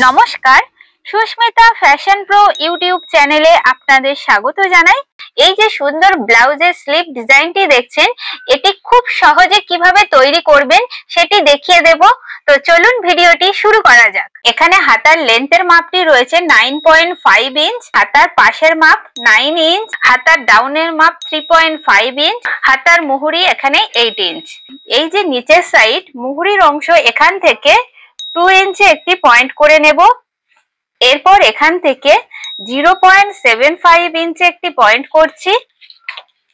নমস্কার, Susmita fashion pro YouTube চ্যানেলে আপনাদের স্বাগত জানাই। এই যে সুন্দর ব্লাউজের স্লিভ ডিজাইনটি দেখছেন, এটি খুব সহজে কিভাবে তৈরি করবেন সেটি দেখিয়ে দেব। তো চলুন ভিডিওটি শুরু করা যাক। এখানে হাতার লেন্থের মাপটি রয়েছে 9.5 ইঞ্চ, হাতার পাশের মাপ 9 ইঞ্চ, হাতার ডাউনের মাপ 3.5 ইঞ্চ, হাতার মুহুরি এখানে 8 ইঞ্চ। এই যে নিচের সাইড মুহুরির অংশ এখান থেকে 2 ইঞ্চে একটি পয়েন্ট করে নেব। এরপর এখান থেকে 0.75 ইঞ্চে একটি পয়েন্ট করছি।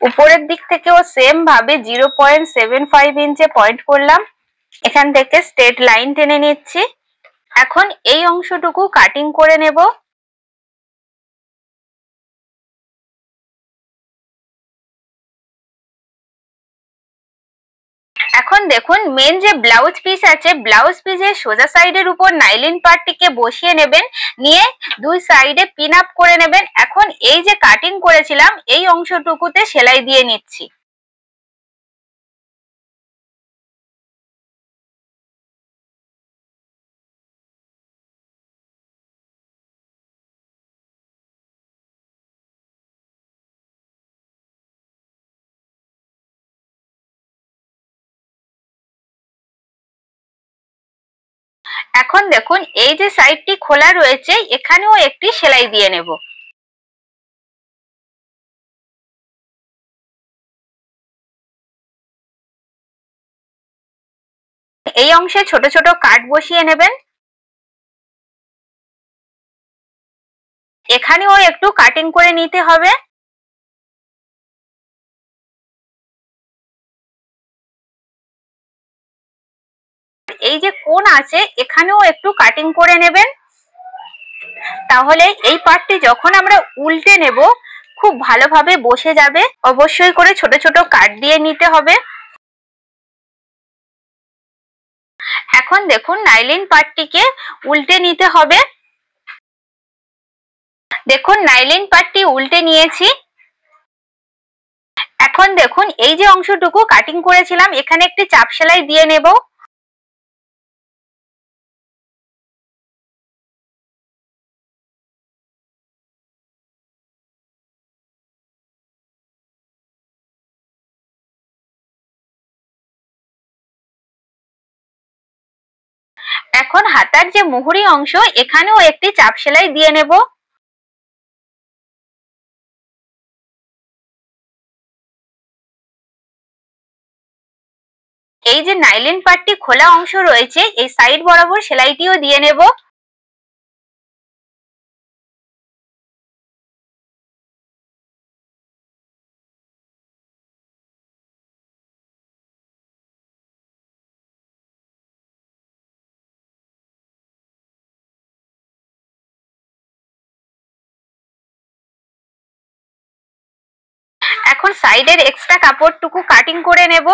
উপরের দিক থেকেও সেম ভাবে 0.75 ইঞ্চে পয়েন্ট করলাম। এখান থেকে স্ট্রেট লাইন টেনে নিচ্ছি। এখন এই অংশটুকু কাটিং করে নেব। এখন দেখুন, মেন যে ব্লাউজ পিস আছে, ব্লাউজ পিসের সোজা সাইডের উপর নাইলিন পার্টটিকে বসিয়ে নেবেন, নিয়ে দুই সাইডে পিন আপ করে নেবেন। এখন এই যে কাটিং করেছিলাম এই অংশটুকুতে সেলাই দিয়ে নিচ্ছি। এখন দেখুন, এই যে সাইডটি খোলা রয়েছে এখানেও একটি সেলাই দিয়ে নেব। এই অংশে ছোট ছোট কাট বসিয়ে নেবেন। এখানেও একটু কাটিং করে নিতে হবে। এই যে কোণ আছে এখানেও একটু কাটিং করে নেবেন, তাহলে এই পার্টটি যখন আমরা উল্টে নেব খুব ভালোভাবে বসে যাবে। অবশ্যই করে ছোট ছোট কাট দিয়ে নিতে হবে। এখন দেখুন, নাইলিন পার্টটিকে উল্টে নিতে হবে। দেখুন, নাইলিন পার্টটি উল্টে নিয়েছি। এখন দেখুন, এই যে অংশটুকু কাটিং করেছিলাম এখানে একটি চাপ সেলাই দিয়ে নেব। এখন হাতার যে মুহুরি অংশ এখানেও একটি চাপ সেলাই দিয়ে নেব। এই যে নাইলিন পার্টটি খোলা অংশ রয়েছে এই সাইড বরাবর সেলাইটিও দিয়ে নেব। এখন সাইডের এক্সট্রা কাপড়টুকু কাটিং করে নেব।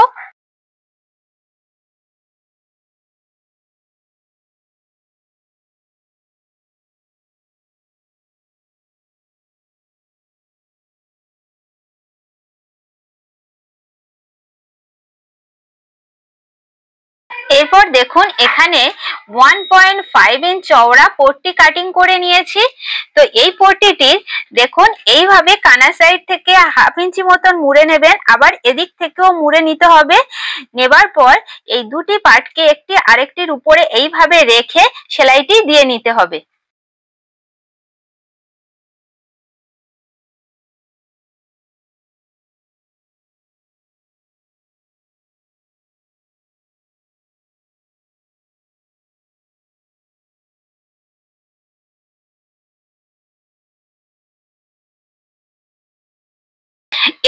এরপর দেখুন, এখানে 1.5 ইঞ্চ চওড়া পট্টি কাটিং করে নিয়েছি। তো এই পট্টিটির দেখুন এইভাবে কানা সাইড থেকে 1/2 ইঞ্চি মতন মুড়ে নেবেন, আবার এদিক থেকেও মুড়ে নিতে হবে। নেবার পর এই দুটি পার্টকে একটি আরেকটির উপরে এইভাবে রেখে সেলাইটি দিয়ে নিতে হবে।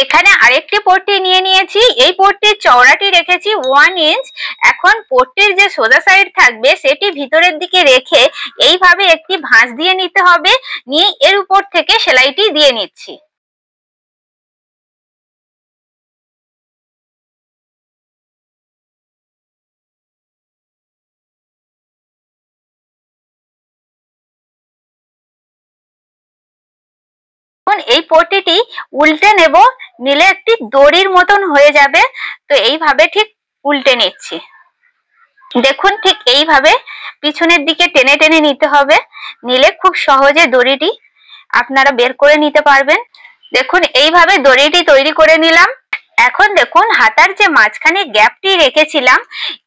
এখানে আরেকটি পট্টি নিয়ে নিয়েছি। এই পট্টির চওড়াটি রেখেছি 1 ইঞ্চ। এখন পট্টির যে সোজা সাইড থাকবে সেটি ভিতরের দিকে রেখে এইভাবে একটি ভাঁজ দিয়ে নিতে হবে, নিয়ে এর উপর থেকে সেলাইটি দিয়ে নিচ্ছি। এখন এই পট্টিটি উল্টে নেব, নিলে একটি দড়ির মতন হয়ে যাবে। তো এইভাবে ঠিক উল্টে নিচ্ছি। দেখুন ঠিক এইভাবে পিছনের দিকে টেনে টেনে নিতে হবে, নিলে খুব সহজে দড়িটি আপনারা বের করে নিতে পারবেন। দেখুন এইভাবে দড়িটি তৈরি করে নিলাম। এখন দেখুন হাতার যে মাঝখানে গ্যাপটি রেখেছিলাম,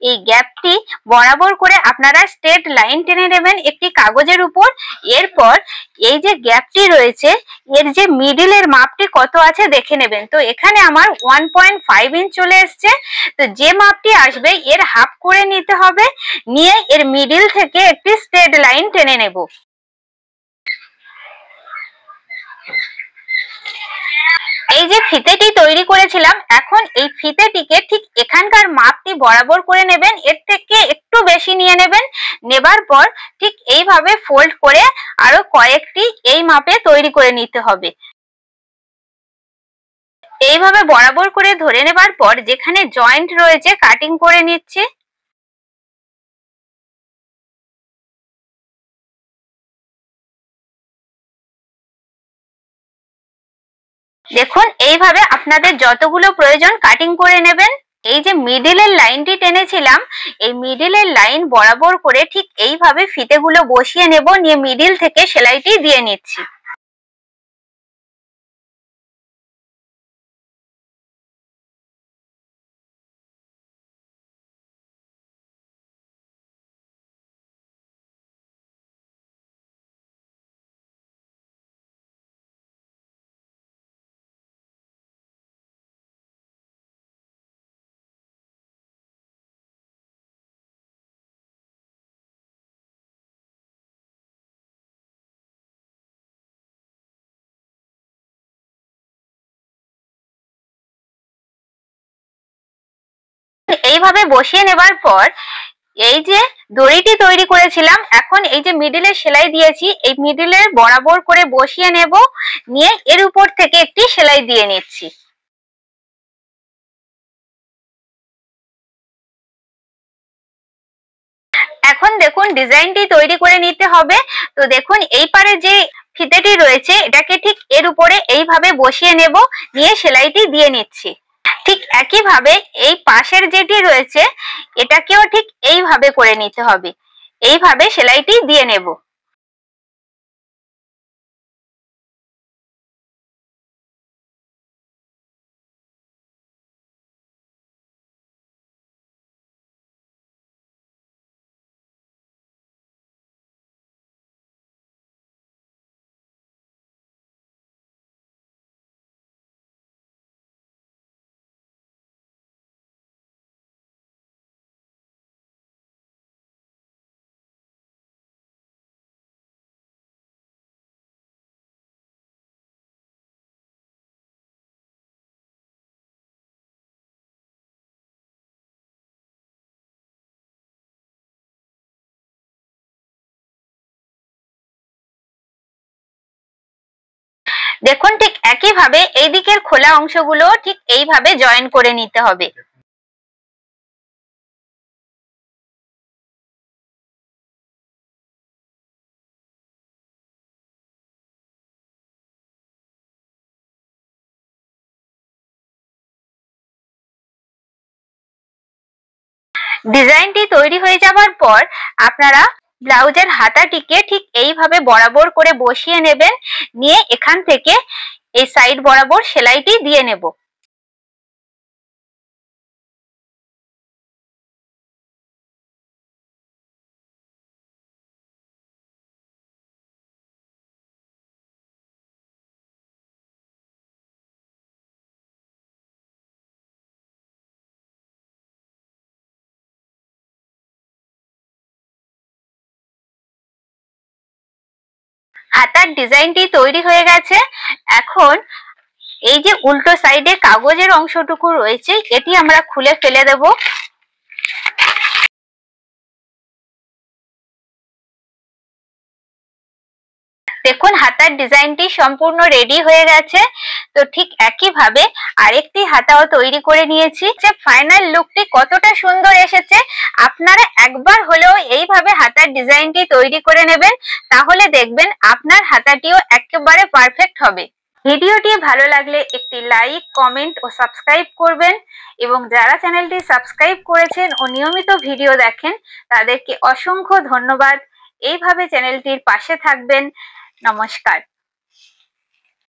এই গ্যাপটি বরাবর করে আপনারা স্ট্রেট লাইন টেনে নেবেন একটি কাগজের উপর। এরপর এই যে গ্যাপটি রয়েছে এর যে মিডিলের মাপটি কত আছে দেখে নেবেন। তো এখানে আমার 1.5 ইঞ্চ চলে এসছে। তো যে মাপটি আসবে এর হাফ করে নিতে হবে, নিয়ে এর মিডিল থেকে একটি স্ট্রেট লাইন টেনে নেব। এই যে ফিতেটি তৈরি করেছিলাম, এখন এই ফিতেটিকে ঠিক এখানকার মাপটি বরাবর করে নেবেন, এর থেকে একটু বেশি নিয়ে নেবেন। নেবার পর ঠিক এইভাবে ফোল্ড করে আরো কয়েকটি এই মাপে তৈরি করে নিতে হবে। এইভাবে বরাবর করে ধরে নেবার পর যেখানে জয়েন্ট রয়েছে কাটিং করে নিচ্ছি। দেখুন এইভাবে আপনাদের যতগুলো প্রয়োজন কাটিং করে নেবেন। এই যে মিডিলের লাইনটি টেনেছিলাম, এই মিডিলের লাইন বরাবর করে ঠিক এইভাবে ফিতেগুলো বসিয়ে নেব, নিয়ে মিডিল থেকে সেলাইটি দিয়ে নিচ্ছি। এইভাবে বসিয়ে নেবার পর এই যে দড়িটি তৈরি করেছিলাম, এখন এই যে মিডিলে সেলাই দিয়েছি এই মিডিলের বরাবর করে বসিয়ে নেব, নিয়ে এর উপর থেকে একটি সেলাই দিয়ে নিচ্ছি। এখন দেখুন ডিজাইনটি তৈরি করে নিতে হবে। তো দেখুন এই পারে যে ফিতেটি রয়েছে এটাকে ঠিক এর উপরে এইভাবে বসিয়ে নেব, নিয়ে সেলাইটি দিয়ে নিচ্ছি। ঠিক একইভাবে এই পাশের যেটি রয়েছে এটাকেও ঠিক এইভাবে করে নিতে হবে, এইভাবে সেলাইটি দিয়ে নেব। দেখুন ঠিক একইভাবে এই দিকের খোলা অংশগুলো ঠিক এইভাবে জয়েন করে নিতে হবে। ডিজাইনটি তৈরি হয়ে যাবার পর আপনারা ব্লাউজের হাতাটিকে ঠিক এইভাবে বরাবর করে বসিয়ে নেবেন, নিয়ে এখান থেকে এই সাইড বরাবর সেলাইটি দিয়ে নেব। হাতার ডিজাইনটি তৈরি হয়ে গেছে। এখন এই যে উল্টো সাইডে কাগজের অংশটুকু রয়েছে এটি আমরা খুলে ফেলে দেব। দেখুন হাতার ডিজাইনটি সম্পূর্ণ রেডি হয়ে গেছে। তো ঠিক একইভাবে আরেকটি হাতাও তৈরি করে নিয়েছি। যে ফাইনাল লুকটি কতটা সুন্দর এসেছে, আপনারা একবার হলেও এইভাবে হাতার ডিজাইনটি তৈরি করে নেবেন, তাহলে দেখবেন আপনার হাতাটিও একেবারে পারফেক্ট হবে। ভিডিওটি ভালো লাগলে একটি লাইক, কমেন্ট ও সাবস্ক্রাইব করবেন এবং যারা চ্যানেলটি সাবস্ক্রাইব করেছেন ও নিয়মিত ভিডিও দেখেন তাদেরকে অসংখ্য ধন্যবাদ। এইভাবে চ্যানেলটির পাশে থাকবেন। নমস্কার।